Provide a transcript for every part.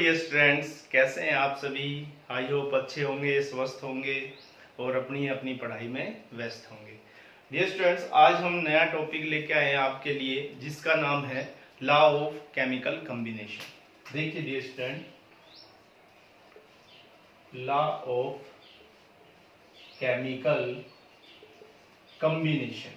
Dear students, कैसे हैं आप सभी। आई होप अच्छे होंगे, स्वस्थ होंगे और अपनी अपनी पढ़ाई में व्यस्त होंगे। डियर स्टूडेंट्स, आज हम नया टॉपिक लेके आए हैं आपके लिए जिसका नाम है लॉ ऑफ केमिकल कॉम्बिनेशन। देखिए dear student, law of chemical combination.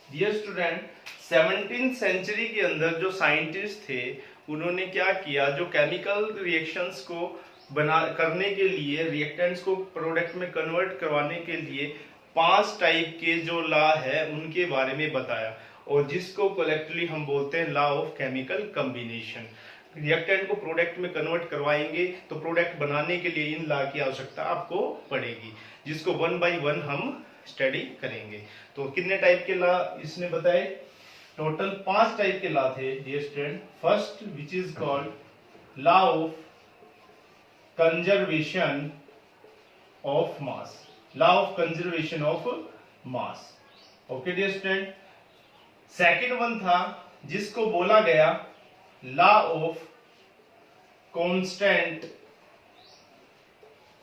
Dear student, 17th century के अंदर जो साइंटिस्ट थे उन्होंने क्या किया, जो केमिकल रिएक्शंस को करने के लिए, रिएक्टेंट्स को प्रोडक्ट में कन्वर्ट करवाने के लिए 5 टाइप के जो लॉ है उनके बारे में बताया, और जिसको कलेक्टिवली हम बोलते हैं law of chemical combination. Reactant को प्रोडक्ट में कन्वर्ट करवाएंगे तो प्रोडक्ट बनाने के लिए इन लॉ की आवश्यकता आपको पड़ेगी, जिसको 1 by 1 हम स्टडी करेंगे। तो कितने टाइप के लॉ इसने बताए? टोटल 5 टाइप के लॉ थे dear student. First which is called law of conservation of mass. Law of conservation of mass, okay dear student. Second one था जिसको बोला गया लॉ ऑफ कांस्टेंट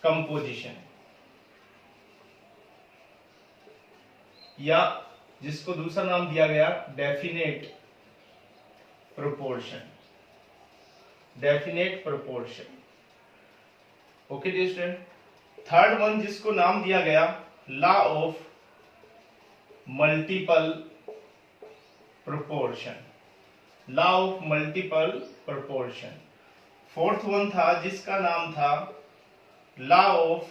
कंपोजिशन, या जिसको दूसरा नाम दिया गया definite proportion. Okay dear student. Third one जिसको नाम दिया गया law of multiple proportion. Fourth one था जिसका नाम था law of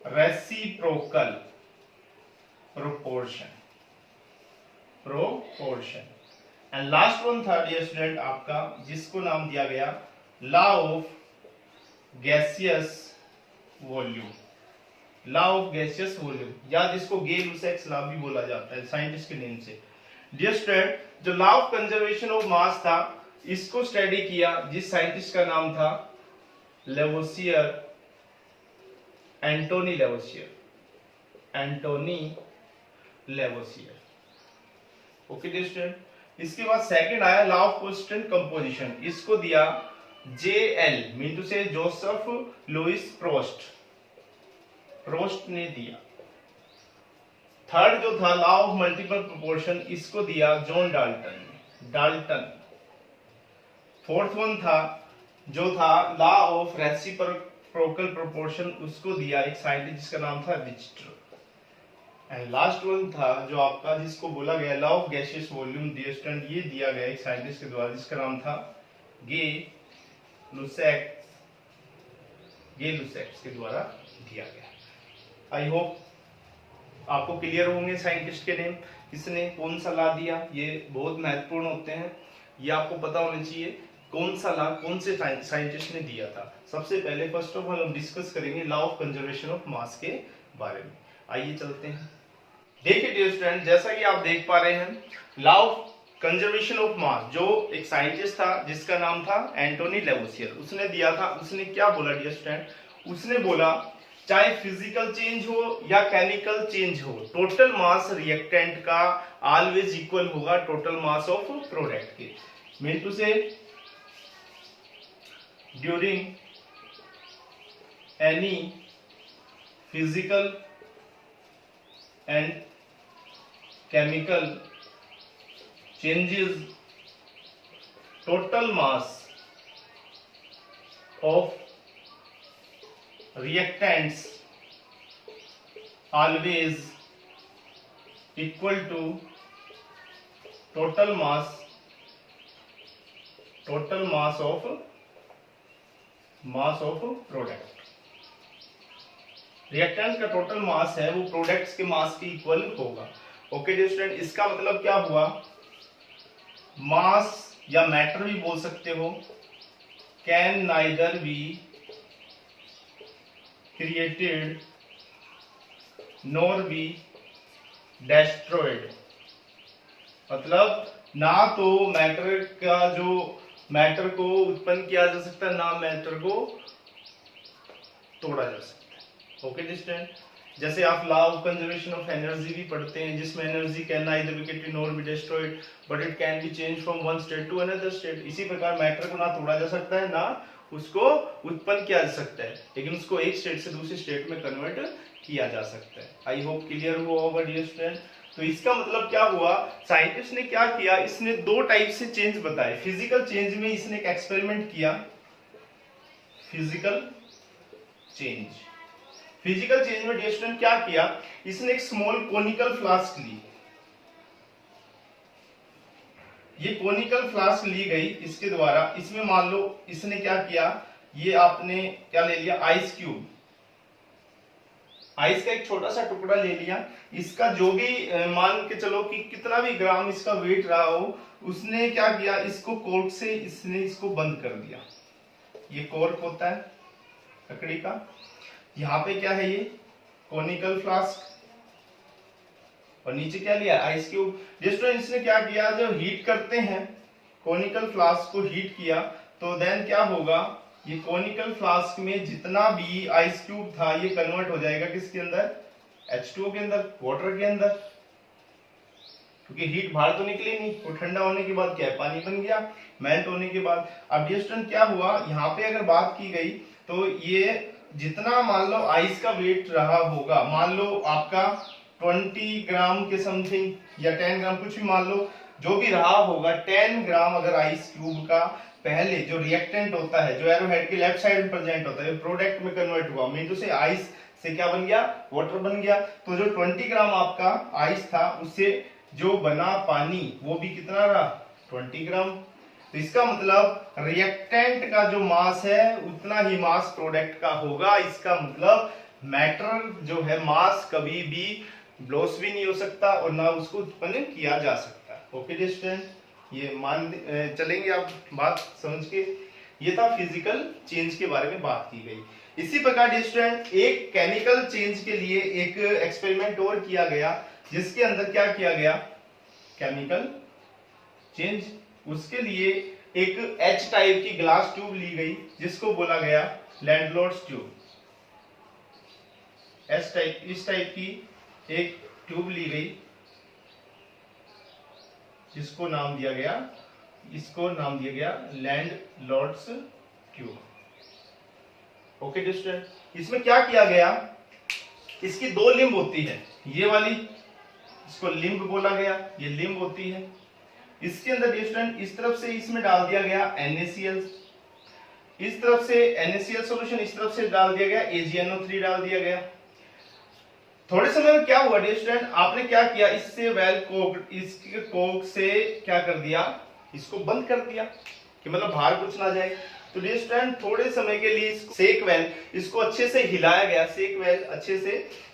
reciprocal proportion। And last one था डियर स्टूडेंट आपका जिसको नाम दिया गया लॉ ऑफ गैसियस वॉल्यूम। या जिसको गे-लुसैक्स लॉ भी बोला जाता है साइंटिस्ट के नेम से। डियर स्टूडेंट, जो law of conservation of mass था इसको स्टडी किया जिस साइंटिस्ट का नाम था Antoine Lavoisier. Okay dear student. इसके बाद सेकंड आया लॉ ऑफ कांस्टेंट कंपोजिशन। इसको दिया JL मीन टू से जोसेफ लुइस प्रोस्ट ने दिया। थर्ड जो था लॉ ऑफ मल्टीपल प्रोपोर्शन, इसको दिया जॉन डाल्टन। फोर्थ वन था जो था लॉ ऑफ रेसिप्रोकल प्रोपोर्शन, उसको दिया एक साइंटिस्ट जिसका नाम था रिचटर। एंड लास्ट वन था जो आपका जिसको बोला गया law of gaseous volume, dear student, ये दिया गया एक साइंटिस्ट के द्वारा जिसका नाम था गे-लुसैक्स के द्वारा दिया गया। आई होप आपको क्लियर होंगे साइंटिस्ट के नेम, किसने कौन सा लॉ दिया, ये बहुत महत्वपूर्ण होते हैं, ये आपको पता होना चाहिए कौन सा लॉ कौन से साइंटिस्ट ने दिया था। सबसे पहले फर्स्ट ऑफ ऑल हम डिस्कस करेंगे लॉ ऑफ कंजर्वेशन ऑफ मास के बारे में। आइए चलते हैं। देखिए डियर स्टूडेंट, जैसा कि आप देख पा रहे हैं लॉ ऑफ कंजर्वेशन ऑफ मास, जो एक साइंटिस्ट था जिसका नाम था एंटोनी लेवोसियर, उसने दिया था। उसने क्या बोला डियर स्टूडेंट? उसने बोला चाहे फिजिकल चेंज हो या केमिकल चेंज हो, टोटल मास रिएक्टेंट का ऑलवेज इक्वल होगा टोटल मास ऑफ प्रोडक्ट के। मीन टू से during any physical and chemical changes, total mass of reactants always equal to total mass of product। Reactants का total mass है वो products के मास के equal होगा। ओके डियर स्टूडेंट, इसका मतलब क्या हुआ? मास या मैटर भी बोल सकते हो, can neither be created nor B destroyed. मतलब ना तो मैटर को उत्पन्न किया जा सकता है, ना मैटर को तोड़ा जा सकता है। ओके स्टूडेंट, जैसे आप law of conservation of energy भी पढ़ते हैं, जिसमें energy can neither be created nor be destroyed but it can be change from one state to another state. इसी प्रकार मैटर को ना तोड़ा जा सकता है ना उसको उत्पन्न किया जा सकता है, लेकिन उसको एक स्टेट से दूसरे स्टेट में कन्वर्ट किया जा सकता है। आई होप क्लियर हुआ होगा डियर स्टूडेंट। तो इसका मतलब क्या हुआ, साइंटिस्ट ने क्या किया, इसने दो टाइप से चेंज बताए। फिजिकल चेंज में इसने एक एक्सपेरिमेंट किया, फिजिकल चेंज। फिजिकल चेंज में डियर स्टूडेंट क्या किया, इसने एक स्मॉल कोनिकल फ्लास्क ली। ये कोनिकल फ्लास्क ली गई इसके द्वारा, इसमें मान लो इसने क्या किया, ये आपने क्या ले लिया, आइस क्यूब, आइस का एक छोटा सा टुकड़ा ले लिया। इसका जो भी मान के चलो कि कितना भी ग्राम इसका वेट रहा हो, उसने क्या किया, इसको कॉर्क से इसने इसको बंद कर दिया। ये कॉर्क होता है लकड़ी का, यहाँ पे क्या है, ये कोनिकल फ्लास्क, और नीचे क्या लिया, आइस क्यूब। जिसमें इसने क्या किया, जब हीट करते हैं कोनिकल फ्लास्क को हीट किया तो देन क्या होगा, ये कोनिकल फ्लास्क में जितना भी आइस क्यूब था ये कन्वर्ट हो जाएगा किसके अंदर, H2O के अंदर, वाटर के अंदर, क्योंकि हीट बाहर तो निकली नहीं, वो ठंडा होने के बाद क्या है, पानी बन गया मेल्ट होने के बाद। अब डियर स्टूडेंट क्या हुआ, यहाँ पे अगर बात की गई तो ये जितना मान लो आइस का वेट रहा होगा, मान लो आपका 20 ग्राम के समथिंग या 10 ग्राम कुछ भी मान लो, जो भी रहा होगा 10 ग्राम अगर आइस क्यूब का पहले जो रिएक्टेंट होता है, जो एरोहेड के लेफ्ट साइड में प्रेजेंट होता है, प्रोडक्ट में कन्वर्ट हुआ, मीन टू से आइस से क्या बन गया, वाटर बन गया। तो जो 20 ग्राम आपका आइस था उससे जो बना पानी वो भी कितना रहा, 20 ग्राम। तो इसका मतलब रिएक्टेंट का जो मास है उतना ही मास प्रोडक्ट का होगा। इसका मतलब मैटर जो है मास कभी भी लॉस भी नहीं हो सकता और ना उसको उत्पन्न किया जा सकता। ओके डियर स्टूडेंट, ये मान चलेंगे आप बात समझ के। ये था फिजिकल चेंज के बारे में बात की गई। इसी प्रकार डियर स्टूडेंट एक केमिकल चेंज के लिए एक एक्सपेरिमेंट और किया गया, जिसके अंदर क्या किया गया, केमिकल चेंज, उसके लिए एक H टाइप की ग्लास ट्यूब ली गई जिसको बोला गया लैंडलॉर्ड्स ट्यूब। इस टाइप की एक ट्यूब ली गई जिसको नाम दिया गया, इसको नाम दिया गया landlord's tube. Okay dear student, इसमें क्या किया गया, इसकी दो लिंब होती है, ये वाली इसको लिंब बोला गया, ये लिंब होती है। इसके अंदर डियर स्टूडेंट इस तरफ से इसमें डाल दिया गया NaCl, इस तरफ से NaCl सॉल्यूशन, इस तरफ से डाल दिया गया AgNO3 डाल दिया गया। थोड़े समय में क्या हुआ डियर स्टूडेंट, आपने क्या किया, इससे वेल कोक, इसके कोक से क्या कर दिया, इसको बंद कर दिया कि मतलब बाहर कुछ ना जाए। तो डियर स्टूडेंट थोड़े समय के लिए सेक वेल, इसको अच्छे से हिलाया गया, सेक वेल अच्छे से।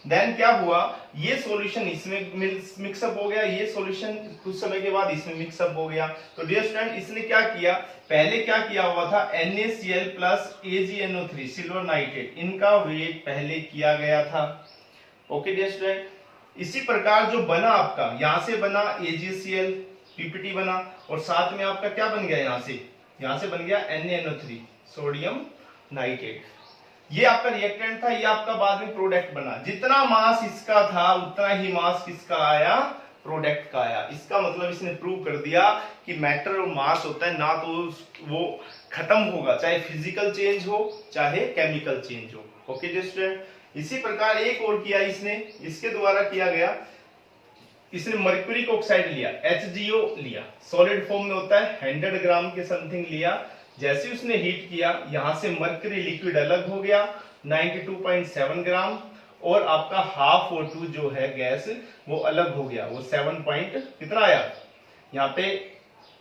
देन क्या हुआ, ये सॉल्यूशन इसमें मिक्सअप हो गया, ये सॉल्यूशन कुछ समय के बाद इसमें मिक्सअप हो गया। तो डियर स्टूडेंट इसने क्या किया, पहले क्या किया हुआ था, NaCl plus AgNO3 silver nitrate, इनका वेट पहले किया गया था। ओके डियर स्टूडेंट, इसी प्रकार जो बना आपका, यहां से बना AgCl PPT बना, और साथ में आपका क्या बन गया, यहां से बन गया NaNO3 सोडियम नाइट्रेट। ये आपका रिएक्टेंट था, ये आपका बाद में प्रोडक्ट बना। जितना मास इसका था उतना ही मास किसका आया, प्रोडक्ट का आया। इसका मतलब इसने प्रूव कर दिया कि मैटर और मास होता है ना, तो वो खत्म होगा, चाहे फिजिकल चेंज हो चाहे केमिकल चेंज हो। ओके डियर स्टूडेंट, इसी प्रकार एक और किया इसने, इसके द्वारा किया गया, इसने मर्क्यूरिक ऑक्साइड लिया, HgO लिया, सॉलिड फॉर्म में होता है, 100 ग्राम के समथिंग लिया। जैसे उसने हीट किया, यहां से मर्क्यूरी लिक्विड अलग हो गया 92.7 ग्राम, और आपका हाफ O2 जो है गैस वो अलग हो गया, वो 7 पॉइंट कितना आया, यहाँ पे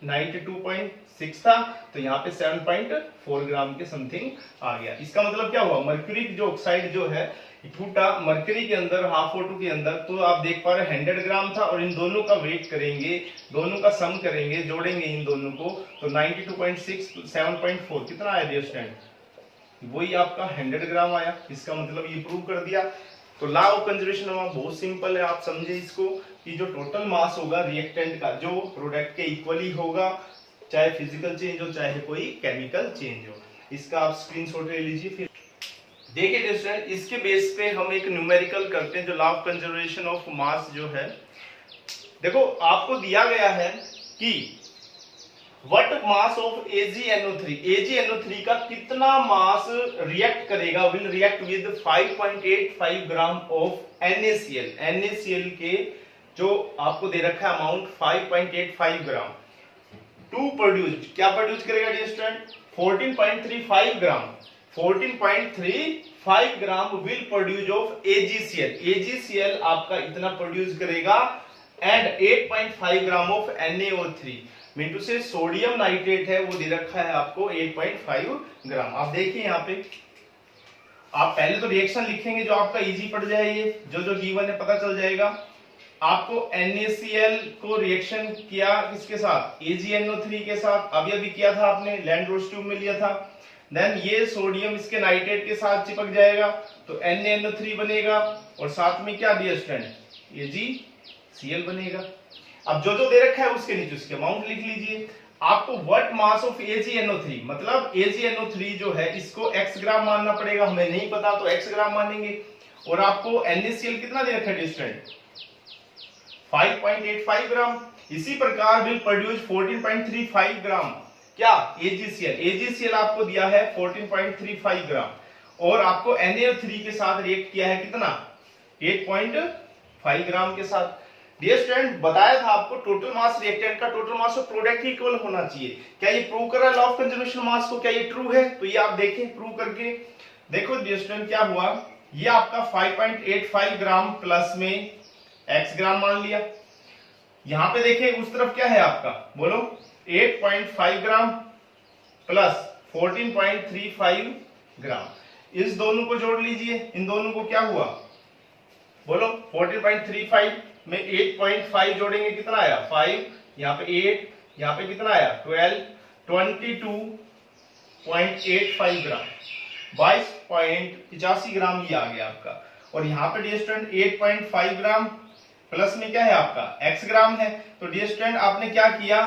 92.6 था तो यहाँ पे 7.4 ग्राम के समथिंग आ गया। इसका मतलब क्या हुआ, मर्क्यूरिक जो ऑक्साइड जो है टूटा मर्करी के अंदर, हाफ O2 के अंदर, तो आप देख पा रहे हैं 100 ग्राम था, और इन दोनों का वेट करेंगे, दोनों का सम करेंगे, जोड़ेंगे इन दोनों को, तो 92.6 7.4 कितना आया डियर स्टूडेंट, वही आपका 100 ग्राम आया। इसका मतलब ये प्रूव कर दिया। तो लॉ ऑफ कंजर्वेशन बहुत सिंपल है, आप समझे इसको, कि जो टोटल मास होगा रिएक्टेंट का जो प्रोडक्ट के इक्वली होगा, चाहे फिजिकल चेंज हो चाहे कोई केमिकल चेंज हो। इसका आप स्क्रीनशॉट ले लीजिए। फिर देखिए डियर, इसके बेस पे हम एक न्यूमेरिकल करते हैं जो लॉ ऑफ कंजर्वेशन ऑफ मास जो है। देखो आपको दिया गया है कि what mass of AgNO3, AgNO3 का कितना मास रिएक्ट करेगा, will react with 5.85 gram of NaCl। NaCl के जो आपको दे रखा है अमाउंट 5.85 ग्राम टू प्रोड्यूस, क्या प्रोड्यूस करेगा dear student, 14.35 gram. 14.35 gram will produce of AgCl। AgCl आपका इतना प्रोड्यूस करेगा एंड 8.5 ग्राम ऑफ NaO3 मीटू से सोडियम नाइट्रेट है वो दे रखा है आपको 8.5 ग्राम। आप देखिए यहाँ पे आप पहले तो रिएक्शन लिखेंगे जो आपका इजी पड़ जाए, ये जो गिवन है पता चल जाएगा। आपको NaCl को रिएक्शन किया किसके साथ, AgNO3 के साथ, अभी किया था आपने, लैंडरोस ट्यूब में लिया था। देन ये सोडियम इसके नाइट्रेट के साथ चिपक जाएगा तो NaNO3 बनेगा और साथ में क्या दिया स्टूडेंट, AgCl बनेगा। अब जो दे रखा है उसके नीचे उसके अमाउंट लिख लीजिए। आपको व्हाट मास ऑफ AgNO3, मतलब AgNO3 जो है इसको x ग्राम मानना पड़ेगा, हमें नहीं पता तो x ग्राम मानेंगे। और आपको NaCl कितना दे रखा है स्टूडेंट, 5.85 ग्राम। इसी प्रकार विल प्रोड्यूस 14.35 ग्राम क्या, AgCl। AgCl आपको दिया है 14.35 ग्राम और आपको NaO3 के साथ रिएक्ट किया है कितना, 8.5 ग्राम के साथ। डियर स्टूडेंट बताया था आपको टोटल मास रिएक्टेंट का total mass of product he equal होना चाहिए। क्या ये प्रूव कर रहा है लॉ ऑफ कंजर्वेशन मास को, क्या ये ट्रू है, तो ये आप देखें प्रूव करके। देखो डियर स्टूडेंट क्या हुआ, ये आपका 5.85 ग्राम प्लस में x ग्राम मान लिया। यहां पे देखें उस तरफ क्या है आपका, बोलो 8.5 ग्राम प्लस 14.35 ग्राम। इस दोनों को जोड़ लीजिए, इन दोनों को क्या हुआ बोलो, 14.35 में 8.5 जोड़ेंगे कितना आया 5, यहाँ पे 8, यहाँ पे कितना आया 12, 22.85 ग्राम, 22.85 ग्राम ये आ गया आपका। और यहाँ पे डियर स्टूडेंट 8.5 ग्राम प्लस में क्या है आपका x ग्राम है। तो डियर स्टूडेंट आपने क्या किया,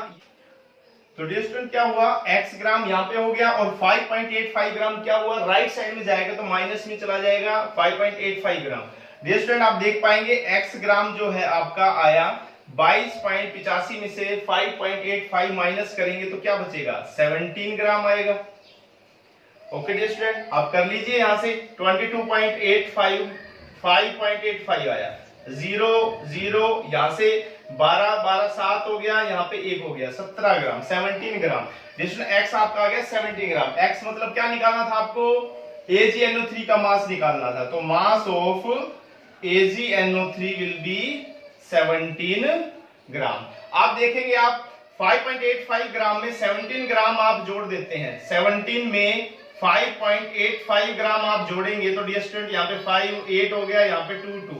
तो डियर स्टूडेंट क्या हुआ, x ग्राम यहाँ पे हो गया और 5.85 ग्राम क्या हुआ, राइट साइड में जाएगा तो माइनस में चला जाएगा 5.85 ग्राम। डियर स्टूडेंट आप देख पाएंगे x ग्राम जो है आपका आया 22.85 में से 5.85 माइनस करेंगे तो क्या बचेगा 17 ग्राम आएगा। ओके डियर स्टूडेंट आप कर लीजिए यहां से 22.85 5.85 आया, 0 0 यहां से 12 12 7 हो गया, यहाँ पे 1 हो गया 17 ग्राम 17 ग्राम। डियर स्टूडेंट x आपका आ गया 17 ग्राम। x मतलब क्या निकालना था आपको, AgNO3 का मास निकालना था, तो mass of AgNO3 will be 17 ग्राम। आप देखेंगे आप 5.85 ग्राम में 17 ग्राम आप जोड़ देते हैं, 17 में 5.85 ग्राम आप जोड़ेंगे तो डियर स्टूडेंट यहाँ पे 5 8 हो गया, यहाँ पे 2 2,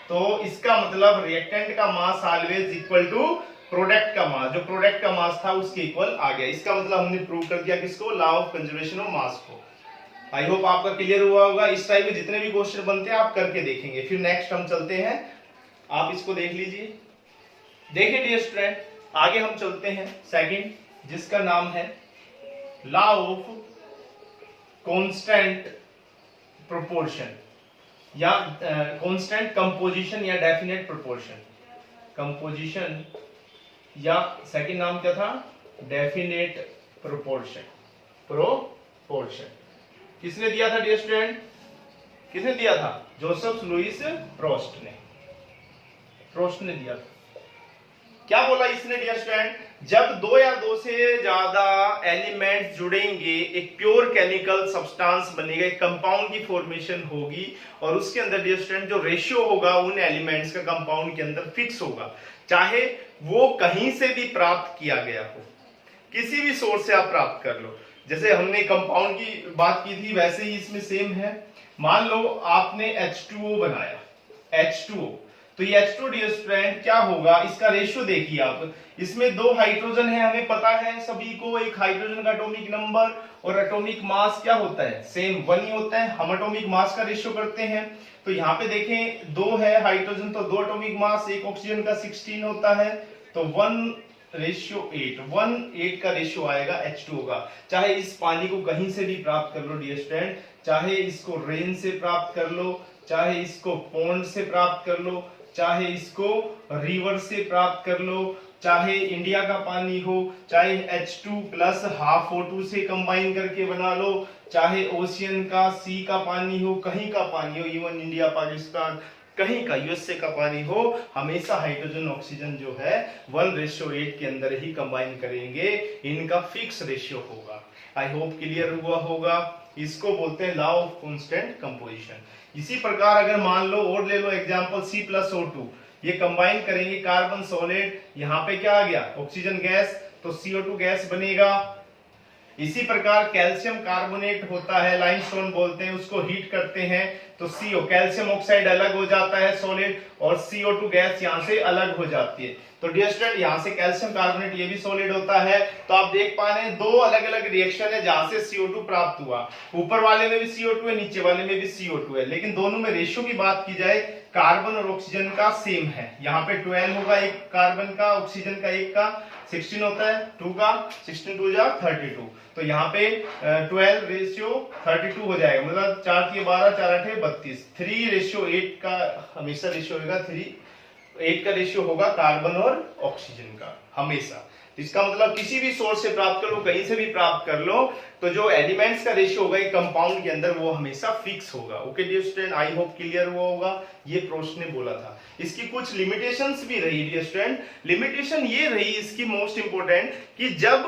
तो इसका मतलब रिएक्टेंट का मास ऑलवेज इक्वल टू प्रोडक्ट का मास, जो प्रोडक्ट का मास था उसके इक्वल आ गया। इसका मतलब हमने प्रूव कर दिया किसको, law of conservation of mass को। आई होप आपका क्लियर हुआ होगा। इस टाइप में जितने भी क्वेश्चन बनते हैं आप करके देखेंगे। फिर नेक्स्ट हम चलते हैं, आप इसको देख लीजिए। देखिए डियर स्टूडेंट आगे हम चलते हैं सेकंड, जिसका नाम है लॉ ऑफ कांस्टेंट प्रोपोर्शन या कांस्टेंट कंपोजिशन या डेफिनेट प्रोपोर्शन। कंपोजिशन या सेकंड नाम क्या था, डेफिनेट प्रोपोर्शन। प्रोपोर्शन किसने दिया था डियर स्टूडेंट, किसने दिया था, जोसेफ लुइस प्रोस्ट ने दिया था। क्या बोला इसने डियर स्टूडेंट, जब दो या दो से ज्यादा एलिमेंट्स जुड़ेंगे एक प्योर केमिकल सब्सटेंस बनेगा, एक कंपाउंड की फॉर्मेशन होगी और उसके अंदर डियर स्टूडेंट जो रेशियो होगा उन एलिमेंट्स का कंपाउंड के अंदर फिक्स होगा, चाहे वो कहीं से भी प्राप्त किया गया हो, किसी भी सोर्स से आप प्राप्त कर लो। जैसे हमने कंपाउंड की बात की थी वैसे ही इसमें सेम है। मान लो आपने H2O बनाया, H2O, तो ये H2 डियर स्टूडेंट क्या होगा, इसका रेशियो देखिए आप, इसमें 2 हाइड्रोजन है, हमें पता है सभी को, एक हाइड्रोजन का एटॉमिक नंबर और एटॉमिक मास क्या होता है, सेम 1 ही होता है। हम एटॉमिक मास का रेशियो करते हैं, तो यहाँ पे देखें 2 है हाइड्रोजन तो 2 एटॉमिक मास, एक ऑक्सीजन का 16 होता है, तो 1 1:8 का रेशियो आएगा H2O का। चाहे इस पानी को कहीं से भी प्राप्त कर लो डियर स्टूडेंट, चाहे इसको रेन से प्राप्त कर लो, चाहे इसको पॉन्ड से प्राप्त कर लो, चाहे इसको रिवर से प्राप्त कर लो, चाहे इंडिया का पानी हो, चाहे H2 प्लस हाफ O2 से कंबाइन करके बना लो, चाहे ओशियन का, सी का पानी हो, कहीं का पानी हो, इवन इंडिया, पाकिस्तान, कहीं का, यूएसए का पानी हो, हमेशा हाइड्रोजन ऑक्सीजन जो है 1:8 के अंदर ही कंबाइन करेंगे, इनका फिक्स रेशियो होगा। आई होप क्लियर हुआ होगा। इसको बोलते हैं लॉ ऑफ कांस्टेंट कंपोजिशन। इसी प्रकार अगर मान लो और ले लो एग्जांपल C+O2, ये कंबाइन करेंगे कार्बन सॉलिड, यहाँ पे क्या आ गया ऑक्सीजन गैस, तो CO2 गैस बनेगा। इसी प्रकार कैल्शियम कार्बोनेट होता है, लाइमस्टोन बोलते हैं, उसको हीट करते हैं तो CO कैल्शियम ऑक्साइड अलग हो जाता है सॉलिड, और CO2 गैस यहाँ से अलग हो जाती है। तो डियर स्टूडेंट यहाँ से कैल्शियम कार्बोनेट ये भी सॉलिड होता है। तो आप देख पा रहे हैं दो अलग अलग रिएक्शन है जहां से CO2 प्राप्त हुआ। ऊपर वाले में भी CO2 है, नीचे वाले में भी CO2 है, लेकिन दोनों में रेशियो की बात की जाए कार्बन और ऑक्सीजन का सेम है। यहाँ पे 12 होगा एक कार्बन का, ऑक्सीजन का एक का 16 होता है, 2 का 16 2 जा 32। तो यहाँ पे 12 रेशियो 32 हो जाएगा, मतलब 4 की 12 4 8 32। 3:8 का हमेशा रेशियो होगा, 3:8 का रेशियो होगा कार्बन और ऑक्सीजन का हमेशा। इसका मतलब किसी भी सोर्स से प्राप्त कर लो, कहीं से भी प्राप्त कर लो, तो जो एलिमेंट्स का रेशियो होगा एक कंपाउंड के अंदर वो हमेशा फिक्स होगा। Okay dear student, I hope clear हुआ होगा। ये प्रोस्ट ने बोला था। इसकी कुछ लिमिटेशंस भी रही डियर स्टूडेंट। लिमिटेशन ये रही इसकी मोस्ट इंपोर्टेंट कि जब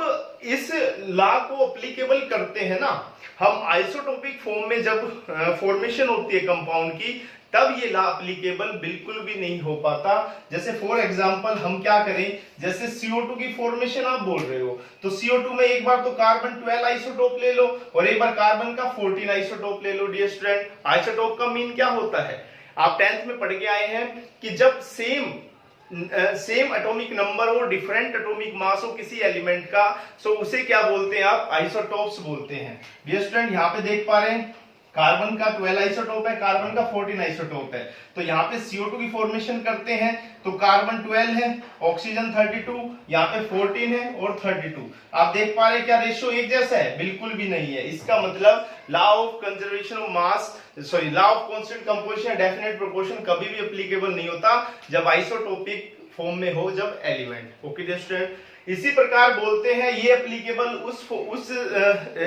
इस लॉ को अप्लीकेबल करते हैं ना हम, आइसोटोपिक फॉर्म में जब फॉर्मेशन होती है कंपाउंड की, तब ये लॉ एप्लीकेबल बिल्कुल भी नहीं हो पाता। जैसे फॉर एग्जांपल हम क्या करें, जैसे CO2 की फॉर्मेशन आप बोल रहे हो, तो CO2 में एक बार तो कार्बन 12 आइसोटोप ले लो और एक बार कार्बन का 14 आइसोटोप ले लो। डियर स्टूडेंट, आइसोटोप का मीन क्या होता है, आप 10th में पढ़ के आए हैं कि जब सेम एटॉमिक नंबर हो, डिफरेंट एटॉमिक मास हो किसी एलिमेंट का, सो उसे क्या बोलते हैं आप, आइसोटोप्स बोलते हैं। डियर स्टूडेंट यहाँ पे देख पा रहे हैं कार्बन का 12 आइसोटोप है, कार्बन का 14 आइसोटोप है। तो यहाँ पे CO2 की फॉर्मेशन करते हैं तो कार्बन 12 है, ऑक्सीजन 32, यहाँ पे 14 है और 32। आप देख पा रहे हैं क्या रेशियो एक जैसा है, बिल्कुल भी नहीं है। इसका मतलब law of conservation of mass, sorry law of constant composition definite proportion कभी भी एप्लीकेबल नहीं होता जब आइसोटोपिक फॉर्म में हो, जब एलिमेंट। ओके डियर स्टूडेंट, इसी प्रकार बोलते हैं ये एप्लीकेबल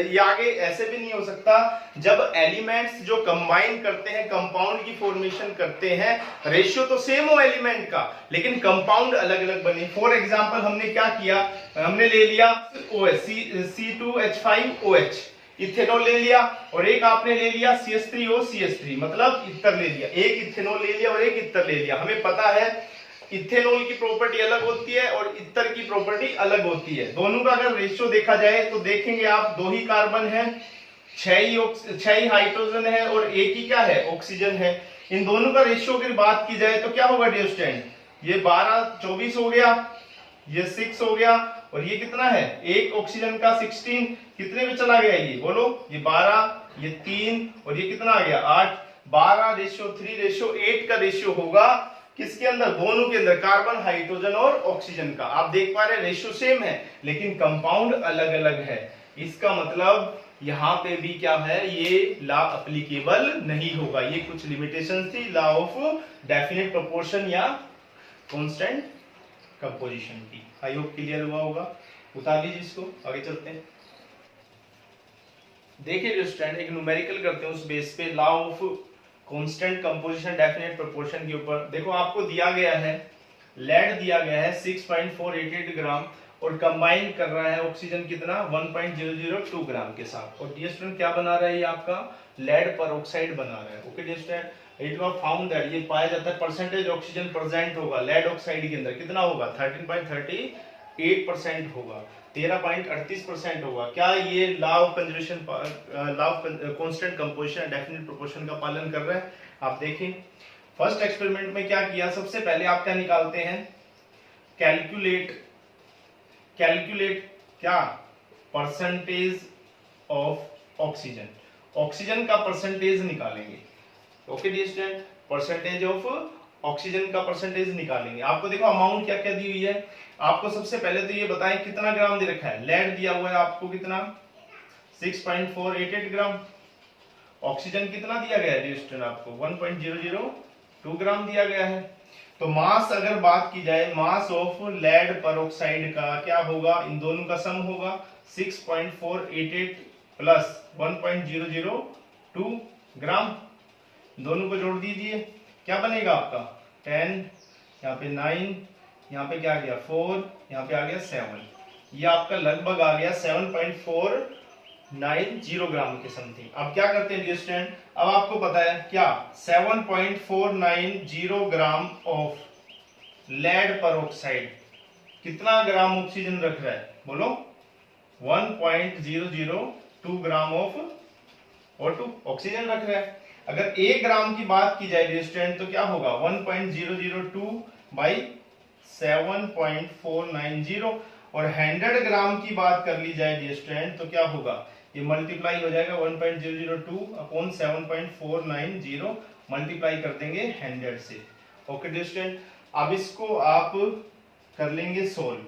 ये आगे ऐसे भी नहीं हो सकता जब एलिमेंट्स जो कंबाइन करते हैं, कंपाउंड की फॉर्मेशन करते हैं, रेशियो तो सेम हो एलिमेंट का लेकिन कंपाउंड अलग अलग बने। फॉर एग्जांपल हमने क्या किया, हमने ले लिया OH C2H5OH इथेनॉल ले लिया, और एक आपने ले लिया CH3O CH3 मतलब इथर ले लिया, एक इथेनॉल ले लिया और एक इथर ले लिया। हमें पता है इथेनॉल की प्रॉपर्टी अलग होती है और इथर की प्रॉपर्टी अलग होती है। दोनों का अगर रेशियो देखा जाए तो देखेंगे आप, 2 ही कार्बन है, 6 ही हाइड्रोजन है और एक ही क्या है, ऑक्सीजन है। इन दोनों का रेशियो की बात की जाए तो क्या होगा डियर स्टूडेंट, ये 12 24 हो गया, ये 6 हो गया, और ये कितना है, एक ऑक्सीजन का 16, कितने में चला गया ये बोलो, ये 12, ये 3 और ये कितना आ गया 8। 12:3:8 का रेशियो होगा किसके अंदर, दोनों के अंदर, कार्बन हाइड्रोजन और ऑक्सीजन का। आप देख पा रहे हैं रेशियो सेम है लेकिन कंपाउंड अलग अलग है। इसका मतलब यहाँ पे भी क्या है, ये लॉ एप्लीकेबल नहीं होगा। ये कुछ लिमिटेशन थी लॉ ऑफ डेफिनेट प्रोपोर्शन या कांस्टेंट कंपोजिशन की। आई होप क्लियर हुआ होगा। उतार लीजिए इसको, आगे चलते हैं। देखिए स्टूडेंट, एक न्यूमेरिकल करते हैं उस बेस पे law of constant composition definite proportion के ऊपर। देखो आपको दिया गया है, लेड दिया गया है 6.488 ग्राम और कंबाइन कर रहा है ऑक्सीजन कितना 1.002 ग्राम के साथ। और डियर स्टूडेंट क्या बना रहा है, ये आपका लेड पर ऑक्साइड बना रहा है। Okay dear student, it was found that, ये पाया जाता है परसेंटेज ऑक्सीजन प्रेजेंट होगा लेड ऑक्साइड के अंदर कितना होगा 13.38% होगा, 13.38% होगा। क्या ये law of conservation, law of constant composition definite proportion का पालन कर रहा है। आप देखें फर्स्ट एक्सपेरिमेंट में क्या किया, सबसे पहले आप क्या निकालते हैं, कैलकुलेट क्या, परसेंटेज ऑफ ऑक्सीजन, ऑक्सीजन का परसेंटेज निकालेंगे। Okay dear student, percentage of oxygen का परसेंटेज निकालेंगे। आपको देखो अमाउंट क्या क्या दी हुई है। आपको सबसे पहले तो ये बताएं कितना ग्राम दे रखा है। लेड दिया हुआ है आपको कितना 6.488 ग्राम। ऑक्सीजन कितना दिया गया है स्टूडेंट आपको 1.002 ग्राम दिया गया है। तो मास अगर बात की जाए मास ऑफ लेड पेरोक्साइड का क्या होगा, इन दोनों का सम होगा 6.488 प्लस 1.002 ग्राम। दोनों को जोड़ दीजिए, क्या बनेगा आपका 10, यहाँ पे 9, यहाँ पे क्या आ गया 4, यहाँ पे आ गया 7। ये आपका लगभग आ गया 7.490 ग्राम के समथिंग। अब क्या करते हैं डियर स्टूडेंट, अब आपको पता है क्या 7.490 ग्राम ऑफ लेड पेरोक्साइड कितना ग्राम ऑक्सीजन रख रहा है, बोलो 1.002 ग्राम ऑफ O2 ऑक्सीजन रख रहा है। अगर 1 ग्राम की बात की जाए डियर स्टूडेंट तो क्या होगा 1.002 बाई 7.490, और 100 ग्राम की बात कर ली जाए डियर स्टूडेंट तो क्या होगा, ये मल्टीप्लाई हो जाएगा 1.002 अपॉन 7.490 मल्टीप्लाई कर देंगे 100 से। ओके डियर स्टूडेंट, अब इसको आप कर लेंगे सोल्व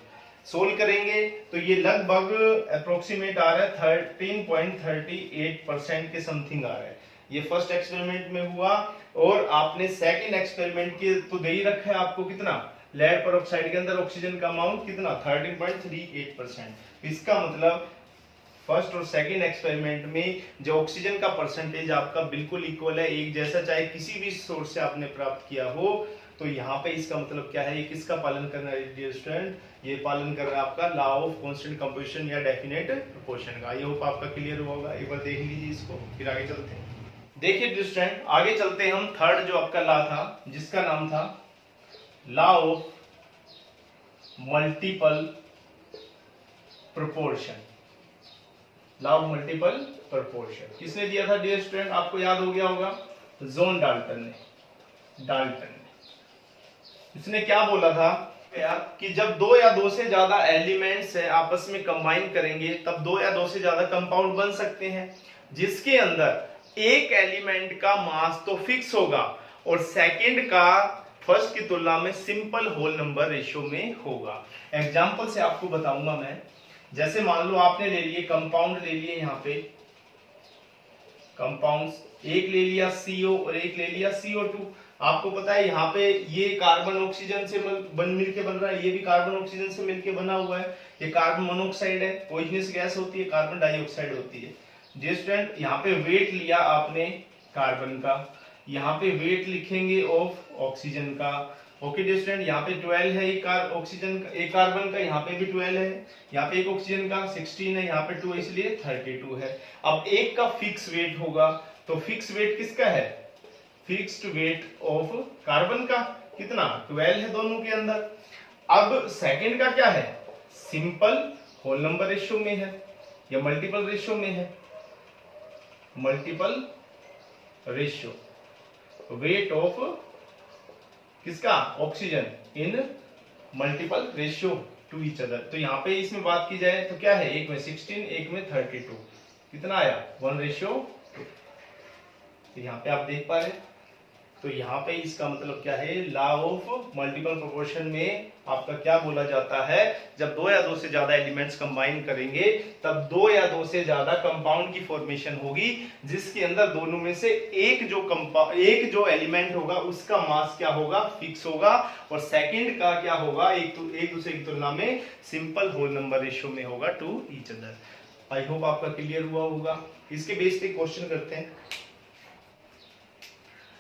करेंगे तो ये लगभग अप्रोक्सीमेट आ रहा है 13.38% के समथिंग आ रहा है। ये फर्स्ट एक्सपेरिमेंट में हुआ, और आपने सेकंड एक्सपेरिमेंट के तो दे ही रखा है आपको कितना, लेड पेरोक्साइड के अंदर ऑक्सीजन का अमाउंट कितना 13.38%। इसका मतलब फर्स्ट और सेकंड एक्सपेरिमेंट में जो ऑक्सीजन का परसेंटेज आपका बिल्कुल इक्वल है, एक जैसा, चाहे किसी भी सोर्स से आपने प्राप्त किया हो। तो यहाँ पे इसका मतलब क्या है, ये किसका पालन कर रहा है डियर स्टूडेंट, ये पालन कर रहा है आपका लॉ ऑफ कांस्टेंट कंपोजिशन या डेफिनेट प्रोपोर्शन का। आई होप आपका क्लियर हुआ होगा। एक बार देख लीजिए इसको, फिर आगे चलते हैं। देखिए डियर स्टूडेंट, आगे चलते हैं हम थर्ड जो आपका लॉ था जिसका नाम था law of multiple proportion. Law of multiple proportion किसने दिया था डियर स्टूडेंट, आपको याद हो गया होगा, जॉन डाल्टन ने। इसने क्या बोला था कि जब 2 या 2 से ज्यादा एलिमेंट्स है आपस में कंबाइन करेंगे तब 2 या 2 से ज्यादा कंपाउंड बन सकते हैं, जिसके अंदर एक एलिमेंट का मास तो फिक्स होगा और सेकंड का फर्स्ट की तुलना में सिंपल होल नंबर रेशियो में होगा। एग्जांपल से आपको बताऊंगा मैं। जैसे मान लो आपने ले लिए कंपाउंड, ले लिए यहाँ पे कंपाउंड्स, एक ले लिया CO और एक ले लिया CO2। आपको पता है यहाँ पे ये कार्बन ऑक्सीजन से मिलके बन रहा है, ये भी कार्बन ऑक्सीजन से मिलके बना हुआ है। ये कार्बन मोनोऑक्साइड है, पॉइजनस गैस होती है, कार्बन डाइऑक्साइड होती है। जी स्टूडेंट, यहाँ पे वेट लिया आपने कार्बन का, यहाँ पे वेट लिखेंगे ऑफ ऑक्सीजन का। ओके डियर स्टूडेंट, यहाँ पे 12 है एक ऑक्सीजन का, एक कार्बन का, यहाँ पे भी 12 है, यहाँ पे एक ऑक्सीजन का 16 है, यहाँ पे 2 इसलिए 32 है। अब एक का फिक्स वेट होगा, तो फिक्स वेट किसका है, फिक्स्ड वेट ऑफ कार्बन का कितना 12 है दोनों के अंदर। अब सेकंड का क्या है, सिंपल होल नंबर रेशियो में है या मल्टीपल रेशियो में है, मल्टीपल रेशियो वेट ऑफ किसका, oxygen in multiple ratio two each other. तो यहाँ पे इसमें बात की जाए तो क्या है, एक में 16 एक में 32, कितना आया 1:2। तो यहाँ पे आप देख पा रहे हैं, तो यहाँ पे इसका मतलब क्या है, लॉ ऑफ मल्टीपल प्रोपोर्शन में आपका क्या बोला जाता है, जब 2 या 2 से ज्यादा एलिमेंट्स कंबाइन करेंगे तब 2 या 2 से ज्यादा कंपाउंड की फॉर्मेशन होगी, जिसके अंदर दोनों में से एक जो एलिमेंट होगा उसका मास क्या होगा, फिक्स होगा, और सेकंड का क्या होगा, एक दूसरे की तुलना में सिंपल होल नंबर रेशियो में होगा to each other. I hope आपका क्लियर हुआ होगा। इसके बेस पे क्वेश्चन करते हैं।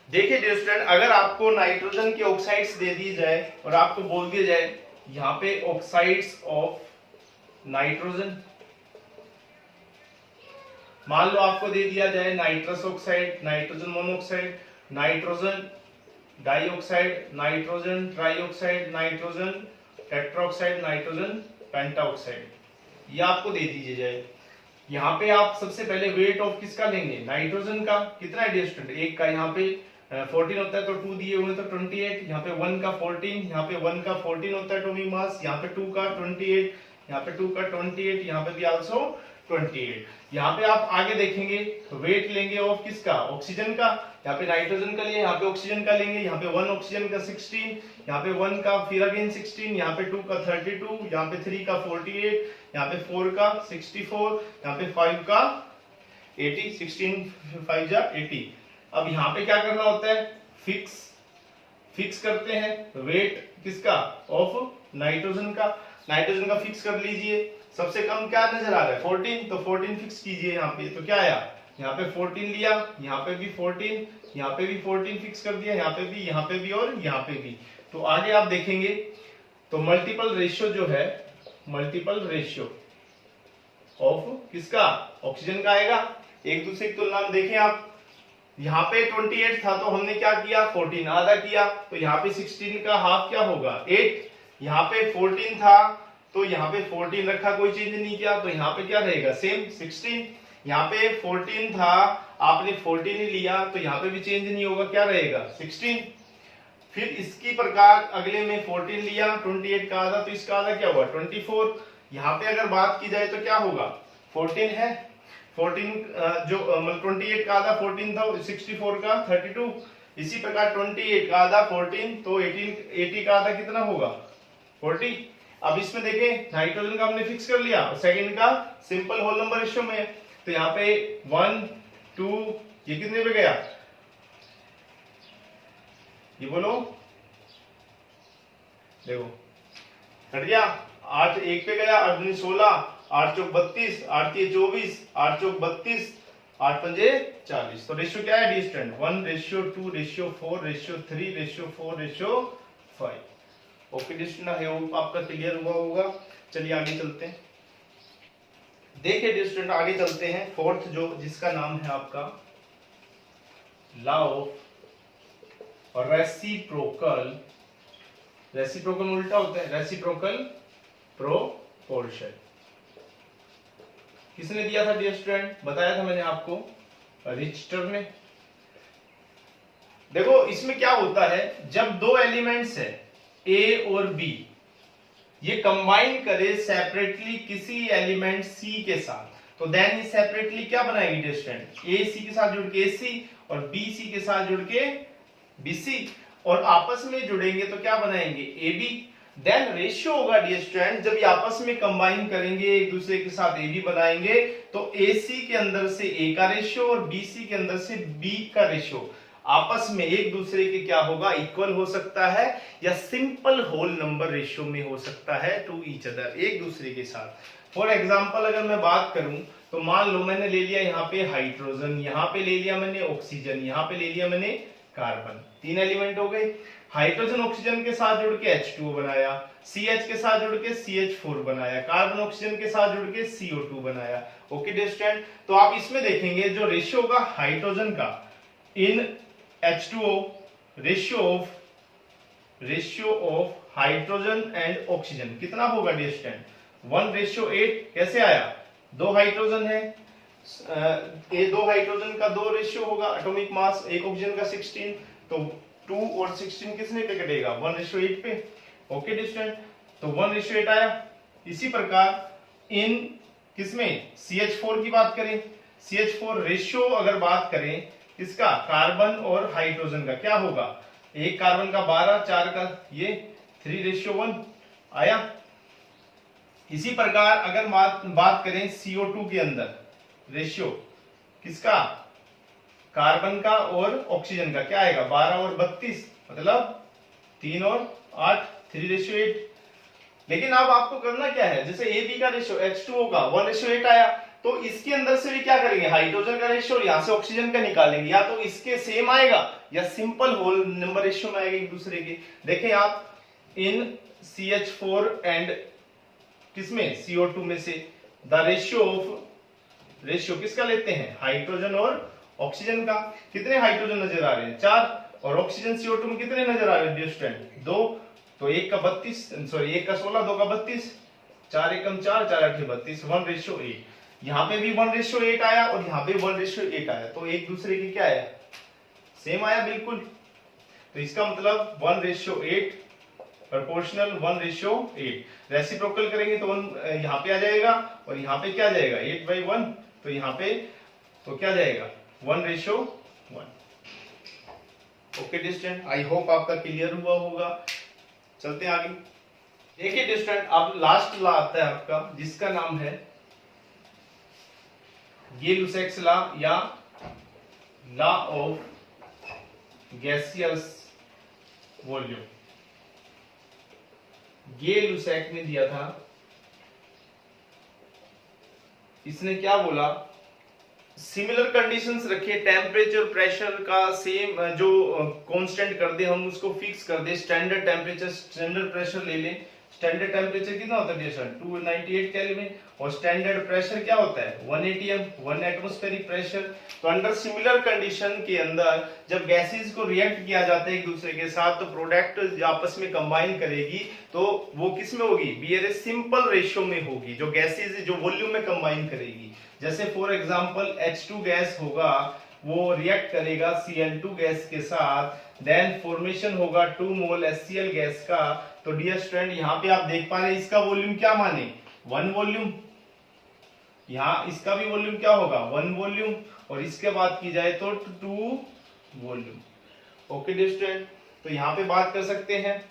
देखिए डियर स्टूडेंट, अगर आपको नाइट्रोजन के ऑक्साइड्स दे दी जाए और आपको बोल दिया जाए यहाँ पे ऑक्साइड्स ऑफ नाइट्रोजन, मान लो आपको दे दिया जाए nitrous oxide, nitrogen monoxide, nitrogen dioxide, nitrogen trioxide, nitrogen tetroxide, nitrogen pentoxide, ये आपको दे दीजिए जाए। यहाँ पे आप सबसे पहले वेट ऑफ किसका लेंगे, नाइट्रोजन का। कितना है डियर स्टूडेंट, एक का यहाँ पे 14 होता है तो 2 दिए हुए तो 28, यहाँ पे 1 का 14, यहाँ पे 1 का 14 होता है एटॉमिक मास, यहाँ पे 2 का 28, यहाँ पे 2 का 28, यहाँ पे भी आल्सो 28। यहाँ पे आप आगे देखेंगे तो वेट लेंगे ऑफ किसका, ऑक्सीजन का, यहाँ पे नाइट्रोजन का लिया, यहाँ पे ऑक्सीजन का लेंगे, यहाँ पे 1 ऑक्सीजन का 16, यहाँ पे 1 का फिर अगेन 16, यहाँ पे 2 का 32, यहाँ पे 3 का 48, यहाँ पे 4 का 64, यहाँ पे 5 का 80, 16 5 जा 80। अब यहाँ पे क्या करना होता है, फिक्स करते हैं वेट किसका, ऑफ नाइट्रोजन का। नाइट्रोजन का फिक्स कर लीजिए, सबसे कम क्या नजर आ रहा है 14, तो 14 फिक्स कीजिए यहाँ पे, तो क्या आया, यहाँ पे 14 लिया, यहाँ पे भी 14, यहाँ पे भी 14 फिक्स कर दिया, यहाँ पे भी, यहाँ पे भी और यहाँ पे भी। तो आगे आप देखेंगे तो मल्टीपल रेशियो जो है, मल्टीपल रेशियो ऑफ किसका, ऑक्सीजन का आएगा। एक दूसरे की तुलना में देखें आप, यहाँ पे 28 था तो हमने क्या किया 14 आधा किया, तो यहाँ पे 16 का हाफ क्या होगा 8, यहाँ पे 14 था तो यहाँ पे 14 रखा, कोई चेंज नहीं किया, तो यहाँ पे क्या रहेगा सेम 16। यहाँ पे 14 था, आपने 14 ही लिया तो यहाँ पे भी चेंज नहीं होगा, क्या रहेगा 16। फिर इसकी प्रकार अगले में 14 लिया, 28 का आधा, तो इसका आधा क्या हुआ 24। यहाँ पे अगर बात की जाए तो क्या होगा 14 है, 14 जो मतलब 28 का आधा 14 था, 64 का 32। इसी प्रकार 28 का आधा 14, तो 80 का आधा कितना होगा 40। अब इसमें देखें नाइट्रोजन का हमने फिक्स कर लिया, सेकंड का सिंपल होल नंबर रेशियो में, तो यहाँ पे 1 2 ये कितने पे गया, ये बोलो, देखो कट गया, 8 1 पे गया, 8 दूनी 16, 8 चौक 32, 8 3 24, 8 चौक 32, 8 पंजे 40। तो रेशियो क्या है dear student, 1:2 ratio 4 ratio 3 ratio 4 ratio 5। Okay dear student, I hope आपका क्लियर हुआ होगा। चलिए आगे चलते हैं, देखिए डी स्टूडेंट आगे चलते हैं, फोर्थ जो जिसका नाम है आपका लॉ ऑफ रेसिप्रोकल। रेसिप्रोकल उल्टा होता है रेसिप्रोकल प्रोपोर्शन। किसने दिया था डियर स्टूडेंट, बताया था मैंने आपको, रिचटर ने। देखो इसमें क्या होता है, जब दो एलिमेंट्स है ए और बी, ये कंबाइन करे सेपरेटली किसी एलिमेंट सी के साथ, तो देन ये सेपरेटली क्या बनाएगी डियर स्टूडेंट, ए सी के साथ जुड़ के ए सी और बी सी के साथ जुड़ के बी सी, और आपस में जुड़ेंगे तो क्या बनाएंगे ए बी। देन रेशियो होगा डियर स्टूडेंट, जब ये आपस में कंबाइन करेंगे एक दूसरे के साथ ए बी बनाएंगे, तो ए सी के अंदर से ए का रेशियो और बी सी के अंदर से बी का रेशियो आपस में एक दूसरे के क्या होगा, इक्वल हो सकता है, या सिंपल होल नंबर रेशियो में हो सकता है टू ईच अदर, एक दूसरे के साथ। फॉर एग्जांपल अगर मैं बात करूं तो मान लो मैंने ले लिया यहाँ पे हाइड्रोजन, यहाँ पे ले लिया मैंने ऑक्सीजन, यहाँ पे ले लिया मैंने कार्बन, 3 एलिमेंट हो गए। हाइड्रोजन ऑक्सीजन के साथ जुड़ के H2O बनाया, CH के साथ जुड़ के CH4 बनाया, कार्बन ऑक्सीजन के साथ जुड़ के CO2 बनाया। ओके डियर स्टूडेंट, तो आप इसमें देखेंगे जो रेशियो होगा हाइड्रोजन का इन H2O, ratio of hydrogen and oxygen कितना होगा डियर स्टूडेंट, 1:8। कैसे आया, 2 हाइड्रोजन है, ये 2 हाइड्रोजन का 2 रेशियो होगा, एटॉमिक मास, एक ऑक्सीजन का 16, तो 2 और 16 किसने पे कटेगा 1:8 पे। ओके डियर स्टूडेंट, तो 1:8 आया। इसी प्रकार इन किसमें CH4 की बात करें, CH4 रेशियो अगर बात करें किसका, कार्बन और हाइड्रोजन का, क्या होगा, एक कार्बन का 12, 4 का ये 3:1 आया। इसी प्रकार अगर बात करें CO2 के अंदर रेशियो किसका, कार्बन का और ऑक्सीजन का, क्या आएगा 12 और 32, मतलब 3 और 8, 3:8। लेकिन अब आपको करना क्या है, जैसे ए बी का रेशियो H2O का 1:8 आया, तो इसके अंदर से भी क्या करेंगे, हाइड्रोजन का रेशियो और यहां से ऑक्सीजन का निकालेंगे, या तो इसके सेम आएगा या सिंपल होल नंबर रेशियो में आएगा एक दूसरे के। देखें आप इन CH4 एंड किसमें CO2 में से द रेशियो किसका लेते हैं, हाइड्रोजन और ऑक्सीजन का। कितने हाइड्रोजन नजर आ रहे हैं 4, और ऑक्सीजन CO2 में कितने नजर आ रहे हैं डियर स्टूडेंट 2, तो 1 का 32, सॉरी 1 का 16, 2 का 32, 4 एकम 4, 4 8 32, 1:8। यहाँ पे भी 1:8 आया और यहाँ पे 1:8 आया, तो एक दूसरे की क्या आया, सेम आया बिल्कुल। तो इसका मतलब 1:8 प्रोपोर्शनल 1:8। रेसिप्रोकल करेंगे तो 1 यहाँ पे आ जाएगा और यहाँ पे क्या जाएगा 8/1, तो यहाँ पे तो क्या जाएगा 1:1। Okay dear student, I hope आपका क्लियर हुआ होगा। चलते हैं आगे। देखिए डियर स्टूडेंट, अब लास्ट लॉ आता है आपका जिसका नाम है गे-लुसैक्स लॉ या law of gaseous volume. Gay Lussac ने दिया था, इसने क्या बोला, सिमिलर कंडीशंस रखिए, टेम्परेचर प्रेशर का सेम जो कांस्टेंट कर दे, हम उसको फिक्स कर दे, स्टैंडर्ड टेम्परेचर स्टैंडर्ड प्रेशर ले लें। स्टैंडर्ड टेम्परेचर कितना होता है डियर, 298 केल्विन, और स्टैंडर्ड प्रेशर क्या होता है 1 atm, 1 एटमॉस्फेरिक प्रेशर। तो अंडर सिमिलर कंडीशन के अंदर जब गैसेस को रिएक्ट किया जाता है एक दूसरे के साथ, तो प्रोडक्ट आपस में कंबाइन करेगी, तो वो किस में होगी, वेरी सिंपल रेशियो में होगी, जो गैसेस जो वॉल्यूम में कंबाइन करेगी। जैसे फॉर एग्जांपल H2 गैस होगा, वो रिएक्ट करेगा Cl2 गैस के साथ, देन फॉर्मेशन होगा 2 मोल HCl गैस का। तो डियर स्टूडेंट, यहाँ पे आप देख पा रहे हैं इसका वॉल्यूम क्या माने 1 वॉल्यूम, यहाँ इसका भी वॉल्यूम क्या होगा 1 वॉल्यूम, और इसके बात की जाए तो 2 वॉल्यूम। ओके डियर स्टूडेंट, तो यहाँ पे बात कर सकते हैं।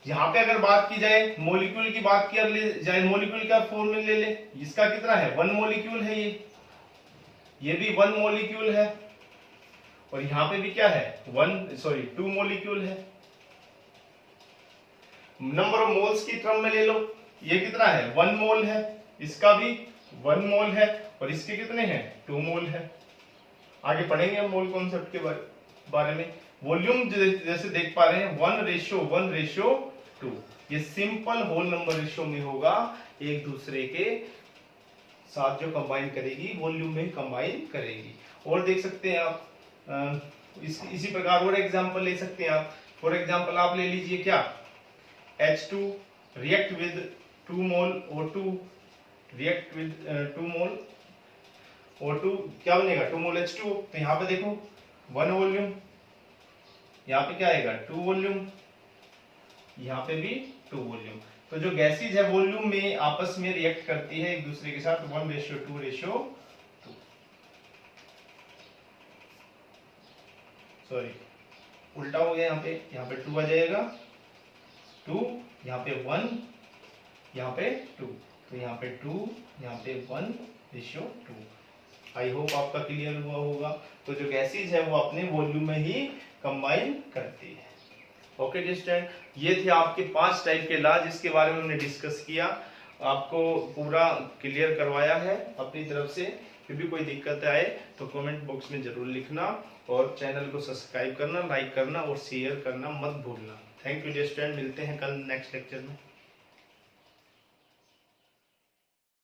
यहाँ पे अगर बात की जाए मॉलिक्यूल की बात की ले जाए, मॉलिक्यूल का फॉर्मूला ले ले, इसका कितना है 1 मॉलिक्यूल है, ये भी 1 मॉलिक्यूल है, और यहाँ पे भी क्या है 2 मॉलिक्यूल है। नंबर ऑफ मोल्स की टर्म में ले लो, ये कितना है 1 मोल है, इसका भी 1 मोल है, और इसके कितने हैं 2 मोल है। आगे पढ़ेंगे हम मोल कॉन्सेप्ट के बारे में। वॉल्यूम जैसे देख पा रहे हैं 1:1:2, ये सिंपल होल नंबर रेशियो में होगा, एक दूसरे के साथ जो कंबाइन करेगी वॉल्यूम में कंबाइन करेगी। और देख सकते हैं आप इसी प्रकार और एग्जांपल ले सकते हैं आप। फॉर एग्जांपल आप ले लीजिए क्या, H2 react with 2 mole O2, react with 2 mole O2, क्या बनेगा 2 मोल H2। तो यहाँ पे देखो 1 वॉल्यूम, यहाँ पे क्या आएगा 2 वॉल्यूम, यहाँ पे भी 2 वॉल्यूम। तो जो गैसेज है वॉल्यूम में आपस में रिएक्ट करती है एक दूसरे के साथ 1:2:2, सॉरी उल्टा हो गया, यहाँ पे 2 आ जाएगा, 2, यहाँ पे 1, यहाँ पे 2, तो यहाँ पे 2, यहाँ पे 1:2। आई होप आपका क्लियर हुआ होगा। तो जो गैसेज है वो अपने वॉल्यूम में ही कंबाइन करती है। ओके डियर स्टूडेंट, ये थे आपके 5 टाइप के लॉ जिसके बारे में हमने डिस्कस किया, आपको पूरा क्लियर करवाया है अपनी तरफ से। फिर भी कोई दिक्कत आए तो कमेंट बॉक्स में जरूर लिखना, और चैनल को सब्सक्राइब करना, लाइक करना और शेयर करना मत भूलना। थैंक यू डियर स्टूडेंट, मिलते हैं कल नेक्स्ट लेक्चर में।